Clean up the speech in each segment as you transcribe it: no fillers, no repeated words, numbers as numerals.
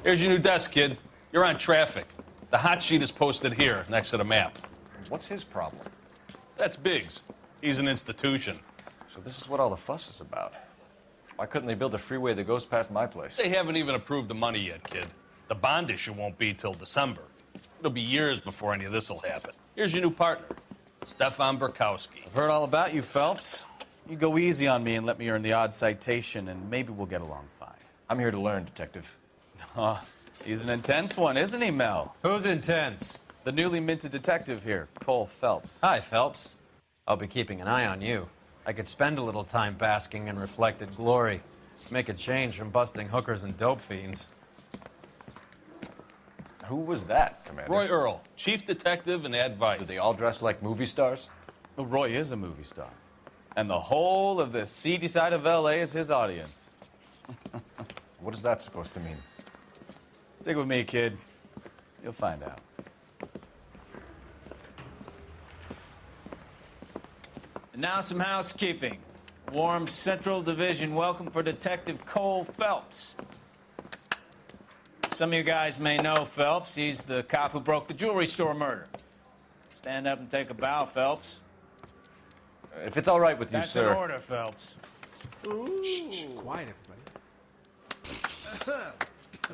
Here's your new desk, kid. You're on traffic. The hot sheet is posted here, next to the map. What's his problem? That's Biggs. He's an institution. So this is what all the fuss is about. Why couldn't they build a freeway that goes past my place? They haven't even approved the money yet, kid. The bond issue won't be till December. It'll be years before any of this will happen. Here's your new partner, Stefan Burkowski. I've heard all about you, Phelps. You go easy on me and let me earn the odd citation, and maybe we'll get along fine. I'm here to learn, Detective. Oh, he's an intense one, isn't he, Mel? Who's intense? The newly minted detective here, Cole Phelps. Hi, Phelps. I'll be keeping an eye on you. I could spend a little time basking in reflected glory. Make a change from busting hookers and dope fiends. Who was that, Commander? Roy Earl, chief detective and advice. Do they all dress like movie stars? Well, Roy is a movie star. And the whole of the seedy side of L.A. is his audience. What is that supposed to mean? Stick with me, kid. You'll find out. And now some housekeeping. Warm Central Division welcome for Detective Cole Phelps. Some of you guys may know Phelps. He's the cop who broke the jewelry store murder. Stand up and take a bow, Phelps. If it's all right with you, That's sir. an order, Phelps. Shh, quiet, everybody.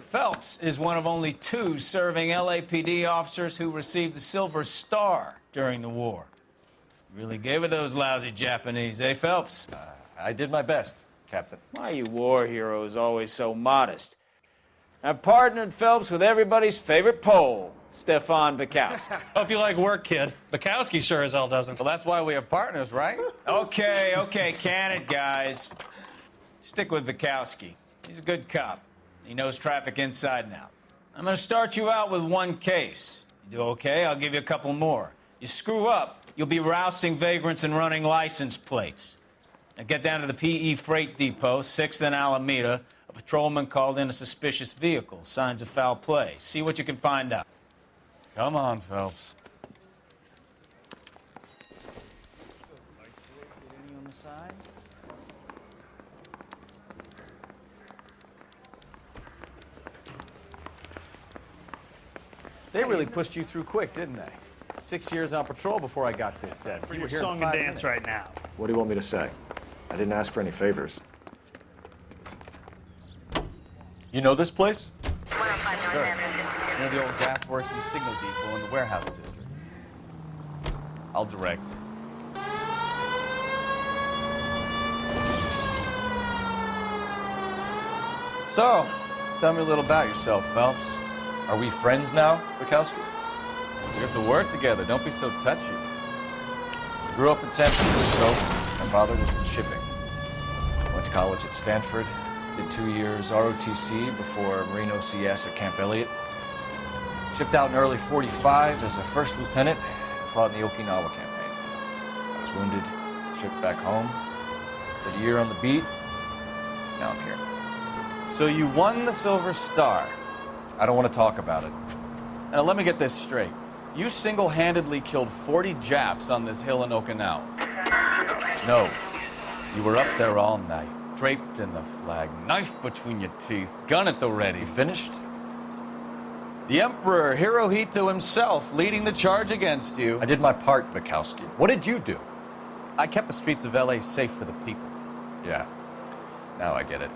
Phelps is one of only 2 serving LAPD officers who received the Silver Star during the war. Really gave it to those lousy Japanese, eh, Phelps? I did my best, Captain. Why are you war heroes always so modest? I've partnered Phelps with everybody's favorite Pole, Stefan Burkowski. Hope you like work, kid. Bukowski sure as hell doesn't. Well, that's why we have partners, right? Okay, can it, guys. Stick with Bukowski. He's a good cop. He knows traffic inside and out. I'm going to start you out with 1 case. You do okay, I'll give you a couple more. You screw up, you'll be rousting vagrants and running license plates. Now get down to the PE Freight Depot, 6th and Alameda. A patrolman called in a suspicious vehicle. Signs of foul play. See what you can find out. Come on, Phelps. On the side. They really pushed you through quick, didn't they? 6 years on patrol before I got this test. For You your were here in song and 5 dance minutes. right now. What do you want me to say? I didn't ask for any favors. You know this place? Sure. Near the old gas works and signal depot in the warehouse district. I'll direct. So, tell me a little about yourself, Phelps. Are we friends now, Burkowski? We have to work together. Don't be so touchy. I grew up in San Francisco. My father was in shipping. Went to college at Stanford. Did 2 years ROTC before Marine OCS at Camp Elliott. Shipped out in early '45 as a first lieutenant. Fought in the Okinawa campaign. I was wounded. Shipped back home. Did a year on the beat. Now I'm here. So you won the Silver Star. I don't want to talk about it. Now let me get this straight. You single-handedly killed 40 Japs on this hill in Okinawa. No, you were up there all night, draped in the flag, knife between your teeth, gun at the ready. You finished? The Emperor Hirohito himself leading the charge against you. I did my part, Bukowski. What did you do? I kept the streets of L.A. safe for the people. Yeah. Now I get it.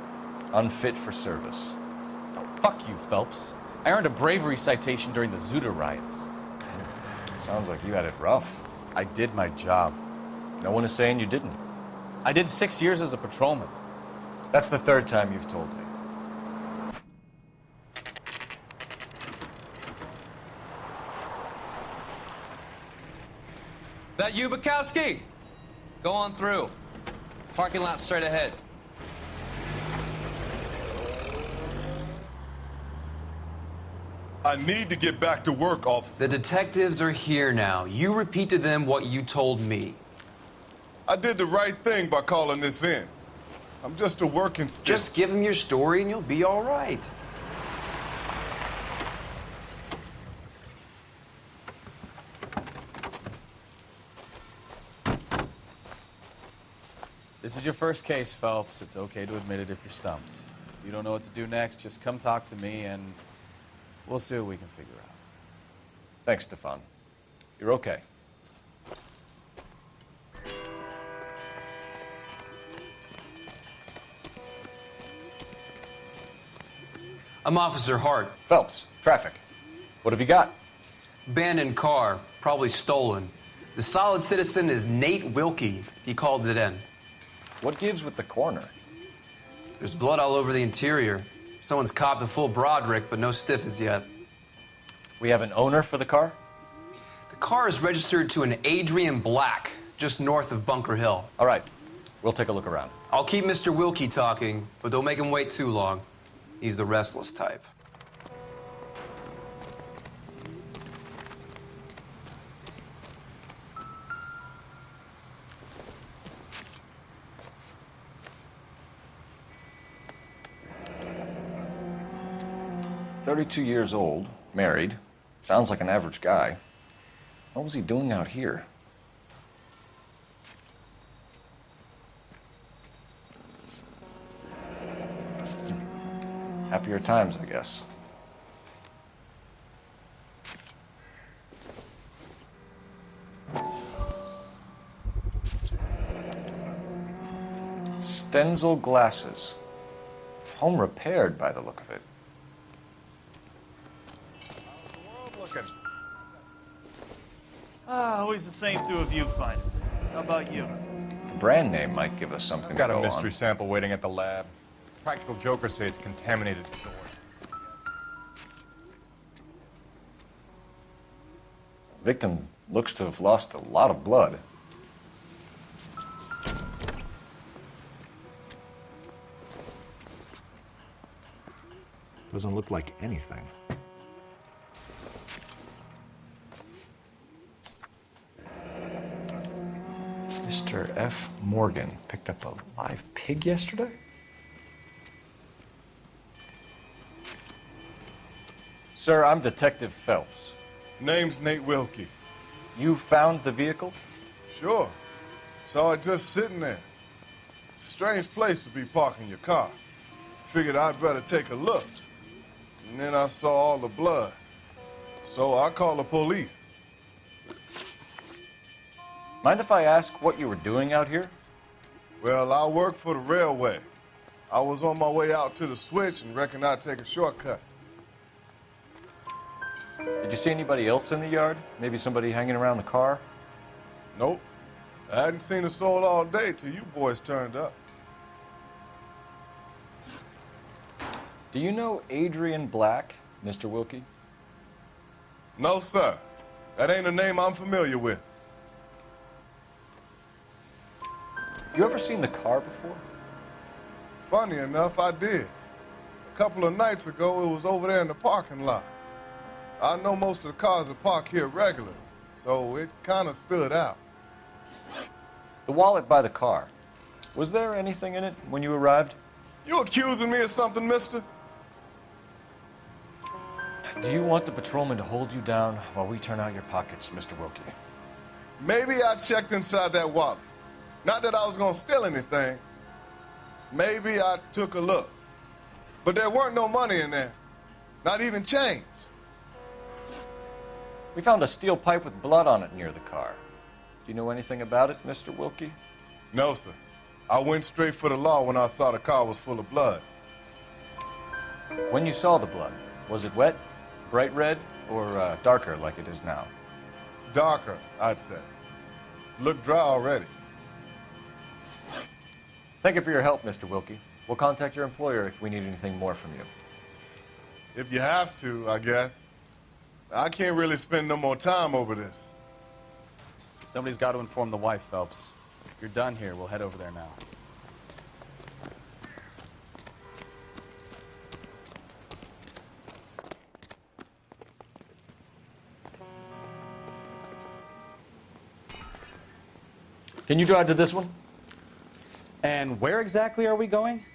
Unfit for service. Oh, fuck you, Phelps. I earned a bravery citation during the Zuda riots. Sounds like you had it rough. I did my job. No one is saying you didn't. I did 6 years as a patrolman. That's the 3rd time you've told me. That you, Bukowski? Go on through. Parking lot straight ahead. I need to get back to work, officer. The detectives are here now. You repeat to them what you told me. I did the right thing by calling this in. I'm just a working stick. Just give them your story and you'll be all right. This is your first case, Phelps. It's okay to admit it if you're stumped. If you don't know what to do next, just come talk to me and we'll see what we can figure out. Thanks, Stefan. You're okay. I'm Officer Hart. Phelps, traffic. What have you got? Abandoned car, probably stolen. The solid citizen is Nate Wilkie. He called it in. What gives with the corner? There's blood all over the interior. Someone's copped a full Broderick, but no stiff as yet. We have an owner for the car? The car is registered to an Adrian Black, just north of Bunker Hill. All right, we'll take a look around. I'll keep Mr. Wilkie talking, but don't make him wait too long. He's the restless type. "32 years old, married. Sounds like an average guy. What was he doing out here?" Happier times, I guess. Stenzel glasses. Home repaired by the look of it. Always the same through a viewfinder. How about you? The brand name might give us something Got to go a mystery on. sample waiting at the lab. Practical jokers say it's contaminated soil. Victim looks to have lost a lot of blood. Doesn't look like anything. Mr. F. Morgan picked up a live pig yesterday? Sir, I'm Detective Phelps. Name's Nate Wilkie. You found the vehicle? Sure. Saw it just sitting there. Strange place to be parking your car. Figured I'd better take a look. And then I saw all the blood. So I called the police. Mind if I ask what you were doing out here? Well, I work for the railway. I was on my way out to the switch and reckoned I'd take a shortcut. Did you see anybody else in the yard? Maybe somebody hanging around the car? Nope. I hadn't seen a soul all day till you boys turned up. Do you know Adrian Black, Mr. Wilkie? No, sir. That ain't a name I'm familiar with. You ever seen the car before? Funny enough, I did. A couple of nights ago, it was over there in the parking lot. I know most of the cars are parked here regularly, so it kind of stood out. The wallet by the car. Was there anything in it when you arrived? You accusing me of something, mister? Do you want the patrolman to hold you down while we turn out your pockets, Mr. Wilkie? Maybe I checked inside that wallet. Not that I was gonna steal anything. Maybe I took a look. But there weren't no money in there. Not even change. We found a steel pipe with blood on it near the car. Do you know anything about it, Mr. Wilkie? No, sir. I went straight for the law when I saw the car was full of blood. When you saw the blood, was it wet, bright red, or darker like it is now? Darker, I'd say. Looked dry already. Thank you for your help, Mr. Wilkie. We'll contact your employer if we need anything more from you. If you have to, I guess. I can't really spend no more time over this. Somebody's got to inform the wife, Phelps. If you're done here, we'll head over there now. Can you drive to this one? And where exactly are we going?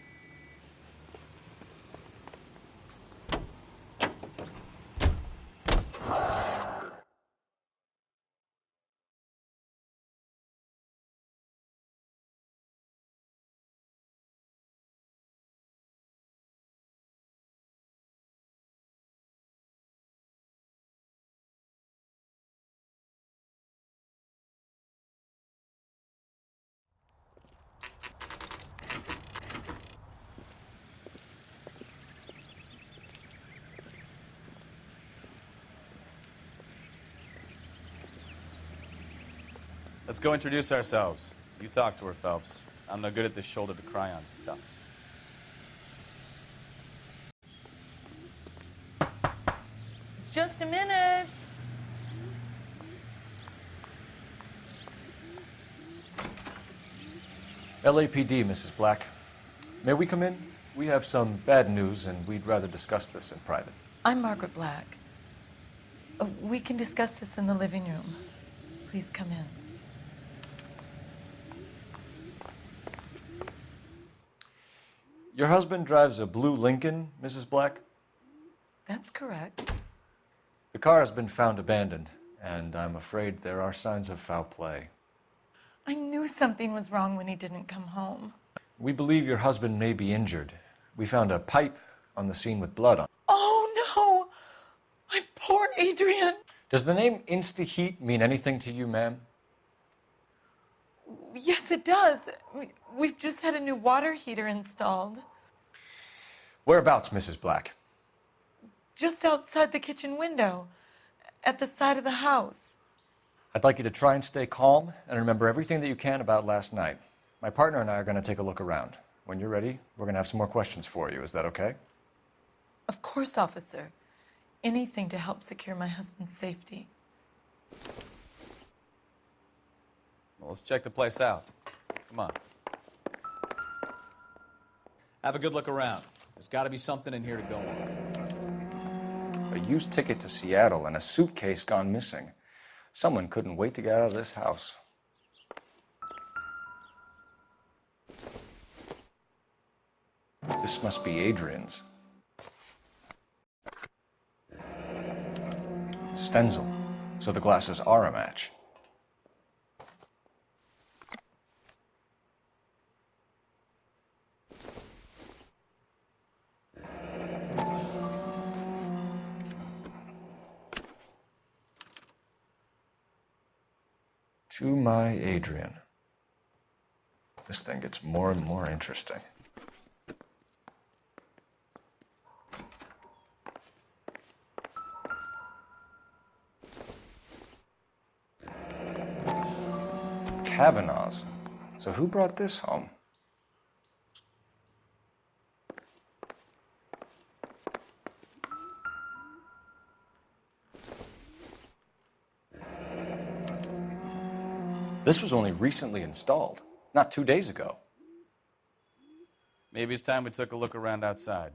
Let's go introduce ourselves. You talk to her, Phelps. I'm no good at this shoulder to cry on stuff. Just a minute. LAPD, Mrs. Black. May we come in? We have some bad news, and we'd rather discuss this in private. I'm Margaret Black. We can discuss this in the living room. Please come in. Your husband drives a blue Lincoln, Mrs. Black? That's correct. The car has been found abandoned, and I'm afraid there are signs of foul play. I knew something was wrong when he didn't come home. We believe your husband may be injured. We found a pipe on the scene with blood on it. Oh, no! My poor Adrian! Does the name Insta-Heat mean anything to you, ma'am? Yes, it does. We've just had a new water heater installed. Whereabouts, Mrs. Black? Just outside the kitchen window, at the side of the house. I'd like you to try and stay calm and remember everything that you can about last night. My partner and I are going to take a look around. When you're ready, we're going to have some more questions for you. Is that okay? Of course, officer. Anything to help secure my husband's safety. Well, let's check the place out. Come on. Have a good look around. There's got to be something in here to go on. A used ticket to Seattle and a suitcase gone missing. Someone couldn't wait to get out of this house. This must be Adrian's. Stenzel. So the glasses are a match. To my Adrian. This thing gets more and more interesting. Kavanaugh's. So who brought this home? This was only recently installed, not 2 days ago. Maybe it's time we took a look around outside.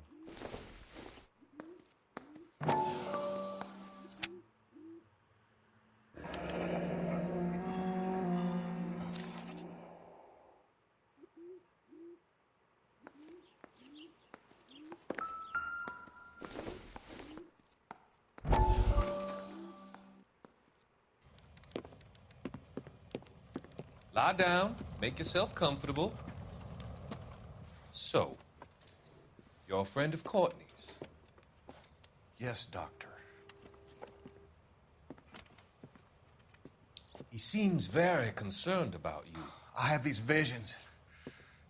Lie down, make yourself comfortable. So, you're a friend of Courtney's? Yes, Doctor. He seems very concerned about you. I have these visions,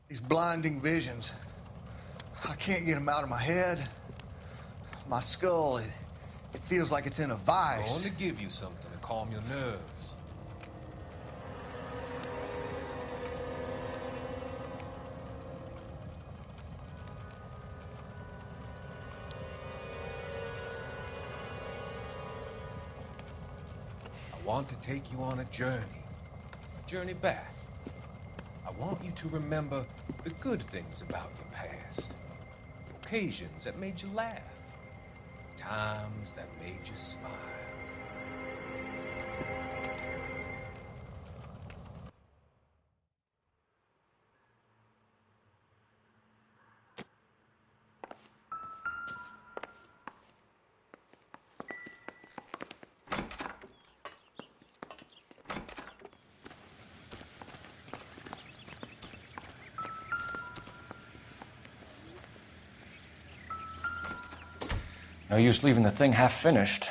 these blinding visions. I can't get them out of my head. My skull, it feels like it's in a vice. I want to give you something to calm your nerves. I want to take you on a journey back. I want you to remember the good things about your past, occasions that made you laugh, times that made you smile. No use leaving the thing half finished.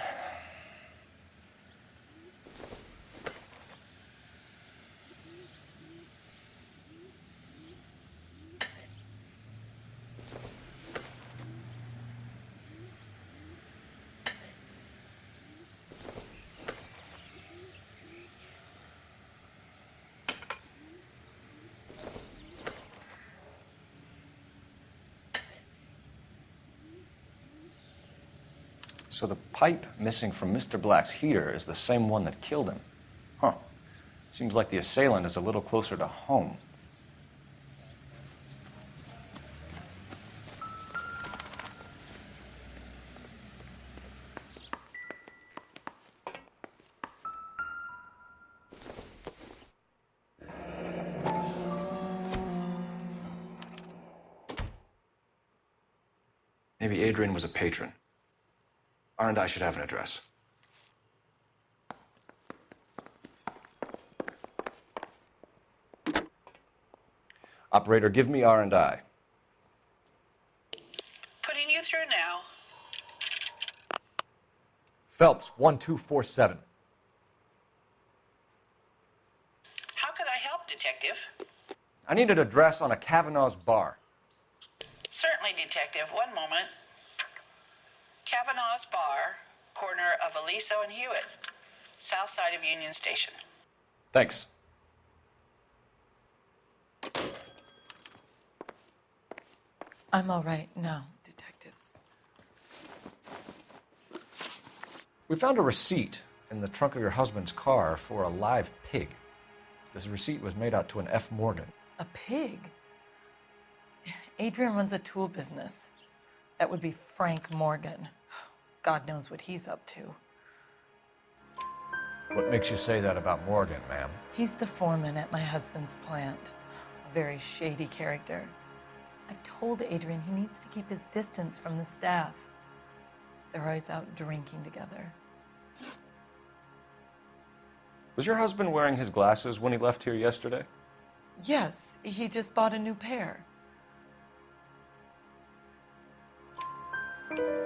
So the pipe missing from Mr. Black's heater is the same one that killed him. Huh. Seems like the assailant is a little closer to home. Maybe Adrian was a patron. R&I should have an address. Operator, give me R&I. Putting you through now. Phelps, 1247. How could I help, Detective? I need an address on a Kavanaugh's bar. Certainly, Detective. One moment. Kavanaugh's Bar, corner of Aliso and Hewitt, south side of Union Station. Thanks. I'm all right now, detectives. We found a receipt in the trunk of your husband's car for a live pig. This receipt was made out to an F. Morgan. A pig? Adrian runs a tool business. That would be Frank Morgan. God knows what he's up to. What makes you say that about Morgan, ma'am? He's the foreman at my husband's plant. A very shady character. I've told Adrian he needs to keep his distance from the staff. They're always out drinking together. Was your husband wearing his glasses when he left here yesterday? Yes, he just bought a new pair.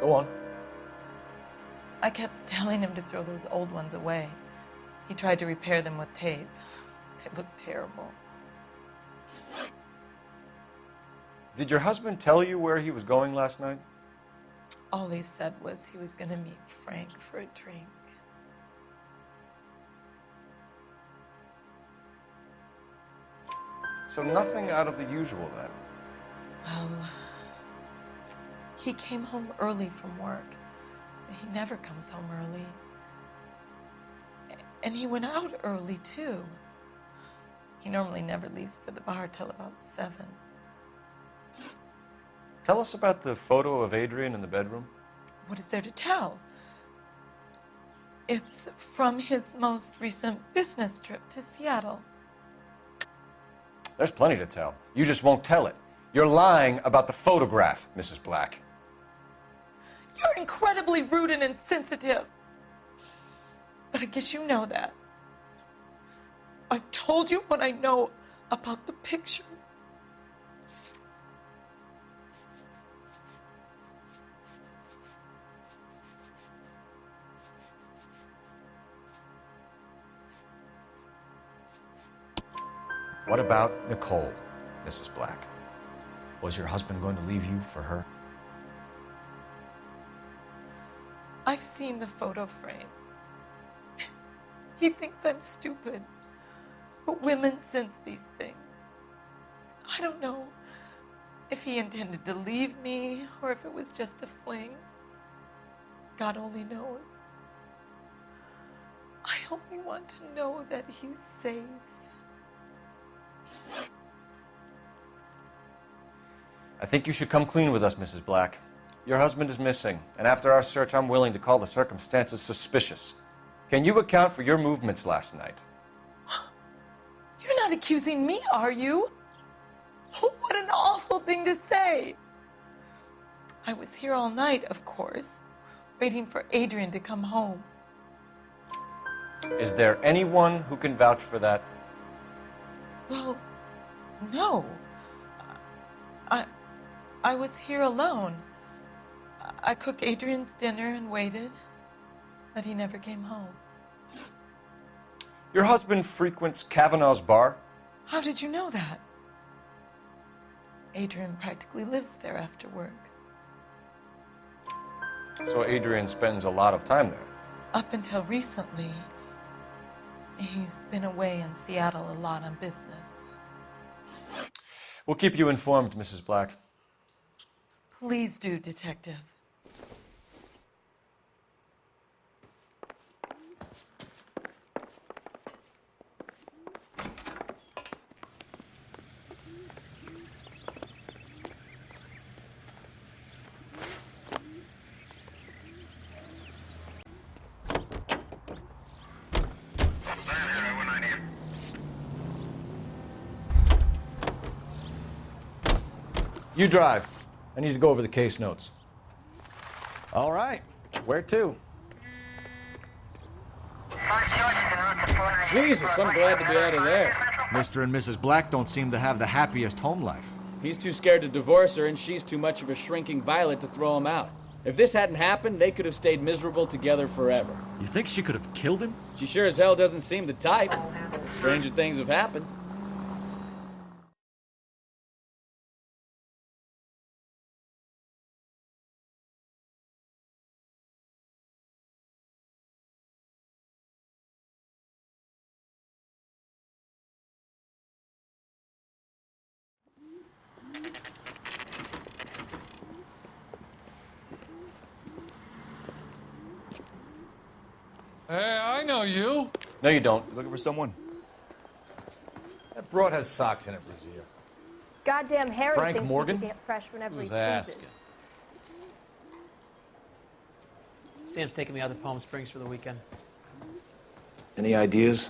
Go on. I kept telling him to throw those old ones away. He tried to repair them with tape. They looked terrible. Did your husband tell you where he was going last night? All he said was he was going to meet Frank for a drink. So nothing out of the usual then? Well, he came home early from work. He never comes home early. And he went out early, too. He normally never leaves for the bar till about 7. Tell us about the photo of Adrian in the bedroom. What is there to tell? It's from his most recent business trip to Seattle. There's plenty to tell. You just won't tell it. You're lying about the photograph, Mrs. Black. You're incredibly rude and insensitive. But I guess you know that. I've told you what I know about the picture. What about Nicole, Mrs. Black? Was your husband going to leave you for her? I've seen the photo frame. He thinks I'm stupid. But women sense these things. I don't know if he intended to leave me or if it was just a fling. God only knows. I only want to know that he's safe. I think you should come clean with us, Mrs. Black. Your husband is missing, and after our search, I'm willing to call the circumstances suspicious. Can you account for your movements last night? You're not accusing me, are you? What an awful thing to say. I was here all night, of course, waiting for Adrian to come home. Is there anyone who can vouch for that? Well, no. I was here alone. I cooked Adrian's dinner and waited, but he never came home. Your husband frequents Kavanaugh's bar? How did you know that? Adrian practically lives there after work. So Adrian spends a lot of time there? Up until recently, he's been away in Seattle a lot on business. We'll keep you informed, Mrs. Black. Please do, Detective. You drive. I need to go over the case notes. All right. Where to? Jesus, I'm glad to be out of there. Mr. and Mrs. Black don't seem to have the happiest home life. He's too scared to divorce her, and she's too much of a shrinking violet to throw him out. If this hadn't happened, they could have stayed miserable together forever. You think she could have killed him? She sure as hell doesn't seem the type. Stranger things have happened. Hey, I know you. No, you don't. You looking for someone? That broad has socks in it, Brazier. Goddamn Harry Frank thinks Morgan? he can get fresh whenever Who's he asking? chooses. Sam's taking me out to Palm Springs for the weekend. Any ideas?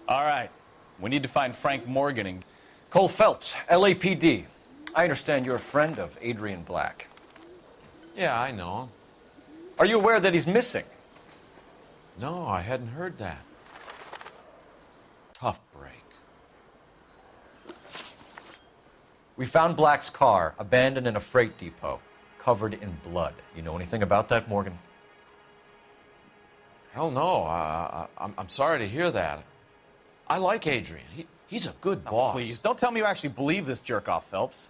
All right. We need to find Frank Morgan and Cole Phelps, LAPD. I understand you're a friend of Adrian Black. Yeah, I know him. Are you aware that he's missing? No, I hadn't heard that. Tough break. We found Black's car abandoned in a freight depot, covered in blood. You know anything about that, Morgan? Hell no. I'm sorry to hear that. I like Adrian. He's a good boss. Please, don't tell me you actually believe this jerk-off, Phelps.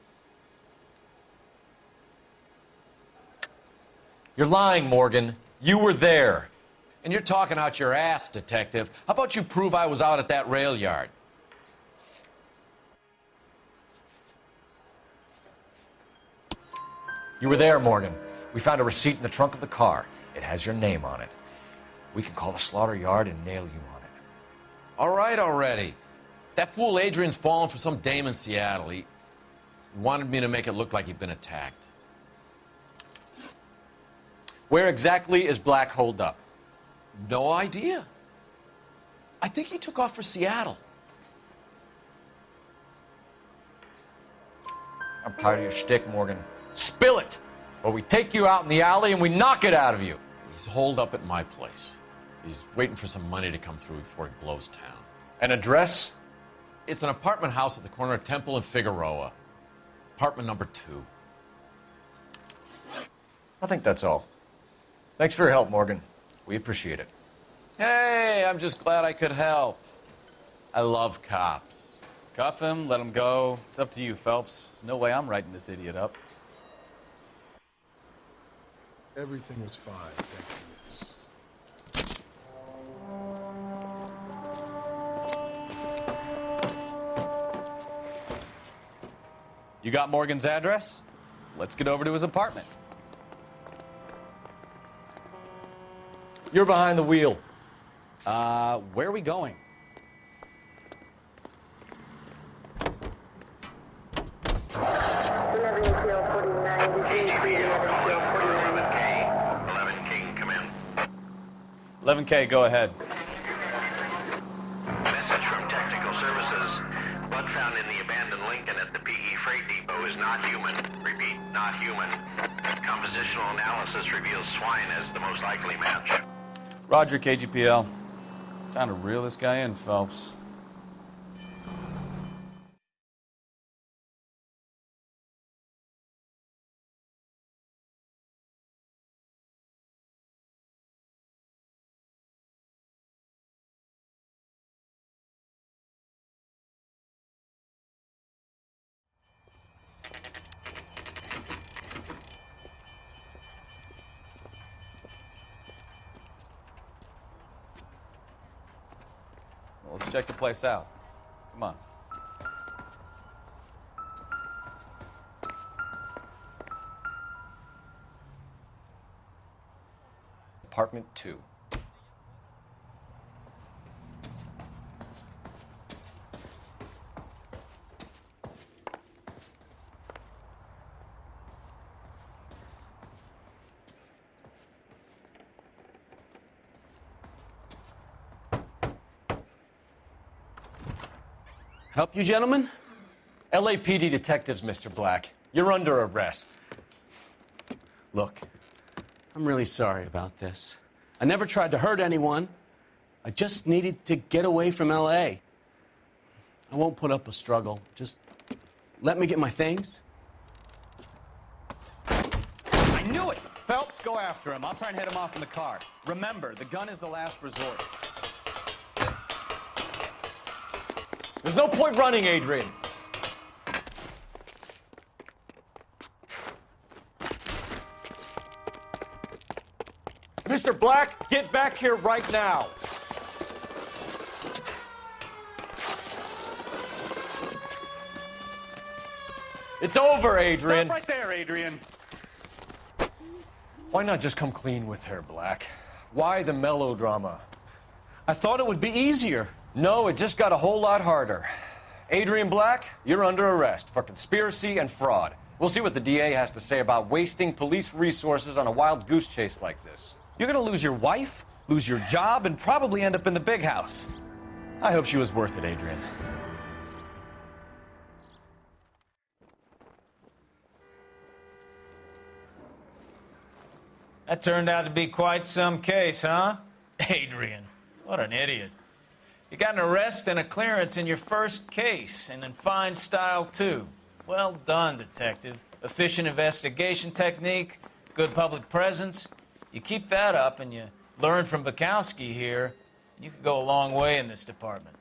You're lying, Morgan. You were there. And you're talking out your ass, detective. How about you prove I was out at that rail yard? You were there, Morgan. We found a receipt in the trunk of the car. It has your name on it. We can call the slaughter yard and nail you on it. All right already. That fool Adrian's fallen for some dame in Seattle. He wanted me to make it look like he'd been attacked. Where exactly is Black holed up? No idea. I think he took off for Seattle. I'm tired of your shtick, Morgan. Spill it, or we take you out in the alley and we knock it out of you. He's holed up at my place. He's waiting for some money to come through before he blows town. An address? It's an apartment house at the corner of Temple and Figueroa. Apartment number 2. I think that's all. Thanks for your help, Morgan. We appreciate it. Hey, I'm just glad I could help. I love cops. Cuff him, let him go. It's up to you, Phelps. There's no way I'm writing this idiot up. Everything was fine, thank you. You got Morgan's address? Let's get over to his apartment. You're behind the wheel. Where are we going? Come in. 11K, go ahead. Message from Technical Services. Blood found in the abandoned Lincoln at the PE Freight Depot is not human. Repeat, not human. Compositional analysis reveals swine as the most likely match. Roger, KGPL. Time to reel this guy in, Phelps. Let's check the place out. Come on. Apartment 2. Help you, gentlemen? LAPD detectives, Mr. Black. You're under arrest. Look, I'm really sorry about this. I never tried to hurt anyone. I just needed to get away from LA. I won't put up a struggle. Just let me get my things. I knew it! Phelps, go after him. I'll try and head him off in the car. Remember, the gun is the last resort. There's no point running, Adrian. Mr. Black, get back here right now. It's over, Adrian. Stop right there, Adrian. Why not just come clean with her, Black? Why the melodrama? I thought it would be easier. No, it just got a whole lot harder. Adrian Black, you're under arrest for conspiracy and fraud. We'll see what the DA has to say about wasting police resources on a wild goose chase like this. You're gonna lose your wife, lose your job, and probably end up in the big house. I hope she was worth it, Adrian. That turned out to be quite some case, huh? Adrian, what an idiot. You got an arrest and a clearance in your first case, and in fine style, too. Well done, detective. Efficient investigation technique, good public presence. You keep that up and you learn from Bukowski here, you could go a long way in this department.